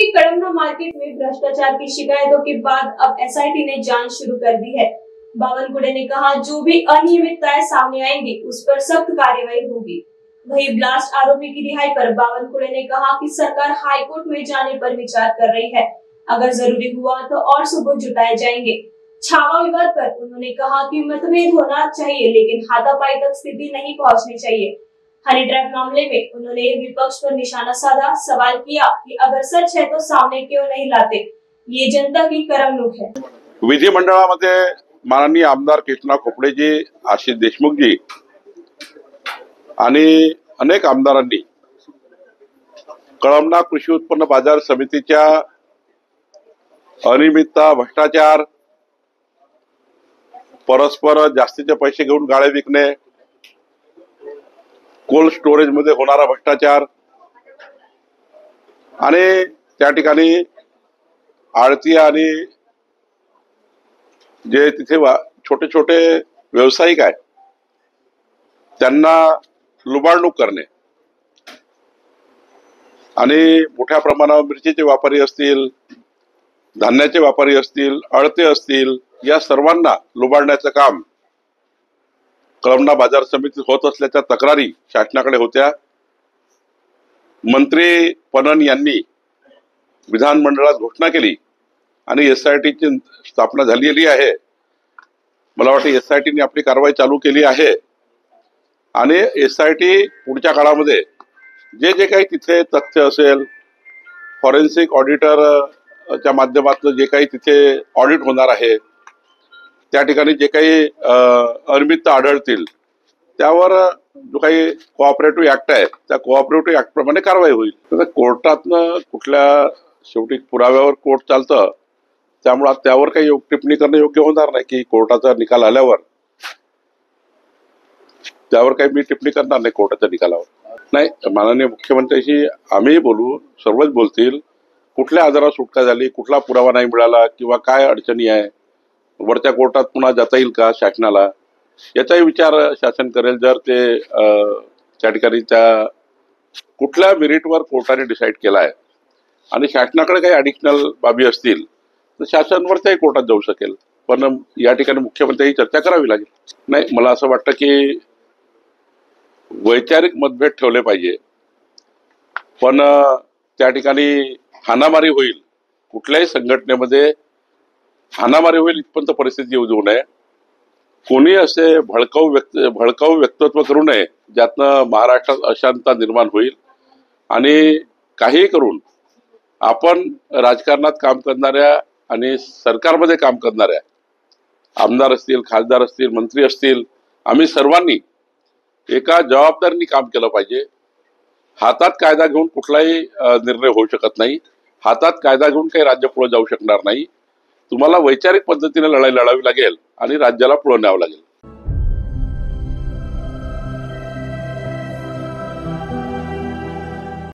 के कड़मना market में भ्रष्टाचार की शिकायतों के बाद अब एसआईटी ने जांच शुरू कर दी है। बावनकुड़े ने कहा, जो भी अनियमितताएं सामने आएंगी उस पर सख्त कार्रवाई होगी। वहीं ब्लास्ट आरोपी की रिहाई पर बावनकुड़े ने कहा कि सरकार हाईकोर्ट में जाने पर विचार कर रही है। अगर जरूरी हुआ तो और सबूत जुटाए जाएंगे। छावा विवाद पर उन्होंने कहा कि मतभेद होना चाहिए, लेकिन हाथापाई तक स्थिति नहीं पहुंचनी चाहिए। हनी ट्रैप मामले में उन्होंने विपक्ष पर निशाना साधा, सवाल किया कि अगर सच है तो सामने क्यों नहीं लाते, ये जनता की करमणूक है। विधिमंडळामध्ये माननीय आमदार कृष्णा खोपडेजी, आशिष देशमुखजी आणि अनेक आमदारांनी कळमना कृषी उत्पन्न बाजार समितीच्या अनियमितता, भ्रष्टाचार, परस्पर जास्तीचे पैसे घेऊन गाळे विकणे, कोल्ड स्टोरेज मध्ये होणारा भ्रष्टाचार आणि त्या ठिकाणी आडती आणि जे तिथे छोटे छोटे व्यावसायिक आहेत त्यांना लुबाडणूक करणे आणि मोठ्या प्रमाणावर मिरचीचे व्यापारी असतील, धान्याचे व्यापारी असतील, अळते असतील, या सर्वांना लुबाडण्याचं काम कळमना बाजार समितीत होत असल्याच्या तक्रारी शासनाकडे होत्या। मंत्री पणन यांनी विधानमंडळात घोषणा केली आणि एसआयटीची स्थापना झालेली आहे। मला वाटतं एसआयटीने आपली कारवाई चालू केली आहे आणि एसआयटी पुढच्या काळामध्ये जे जे काही तिथे तथ्य असेल, फॉरेन्सिक ऑडिटरच्या माध्यमातून जे काही तिथे ऑडिट होणार आहे, त्या ठिकाणी जे काही अनियमितता आढळतील त्यावर जो काही कोऑपरेटिव्ह ऍक्ट आहे त्या कोऑपरेटिव्ह ऍक्ट प्रमाणे कारवाई होईल। तर कोर्टातनं कुठल्या शेवटी पुराव्यावर कोर्ट चालतं, त्यामुळे त्यावर काही टिप्पणी करणं योग्य होणार नाही की कोर्टाचा निकाल आल्यावर त्यावर काही मी टिप्पणी करणार नाही कोर्टाच्या निकालावर। नाही, माननीय मुख्यमंत्र्यांशी आम्ही बोलू, सर्वच बोलतील, कुठल्या आजारात सुटका झाली, कुठला पुरावा नाही मिळाला किंवा काय अडचणी आहे, वरच्या कोर्टात पुन्हा जाता येईल का शासनाला, याचाही विचार शासन करेल। जर ते त्या ठिकाणी त्या कुठल्या मेरिटवर कोर्टाने डिसाईड केला आहे आणि शासनाकडे काही ॲडिशनल बाबी असतील तर शासन वरच्याही कोर्टात जाऊ शकेल, पण या ठिकाणी मुख्यमंत्र्यांची चर्चा करावी लागेल। नाही, मला असं वाटतं की वैचारिक मतभेद ठेवले पाहिजे, पण त्या ठिकाणी हाणामारी होईल, कुठल्याही संघटनेमध्ये हाणामारी होईल इथपर्यंत परिस्थिती येऊ देऊ नये। कोणी असे भडकाऊ व्यक्तित्व करू नये ज्यातनं महाराष्ट्रात अशांतता निर्माण होईल आणि काही करून आपण राजकारणात काम करणाऱ्या आणि सरकारमध्ये काम करणाऱ्या आमदार असतील, खासदार असतील, मंत्री असतील, आम्ही सर्वांनी एका जबाबदारीने काम केलं पाहिजे। हातात कायदा घेऊन कुठलाही निर्णय होऊ शकत नाही, हातात कायदा घेऊन काही राज्य पुढे जाऊ शकणार नाही। तुम्हाला वैचारिक पद्धतीने लढाई लढावी लागेल आणि राज्याला पुढे न्यावं लागेल।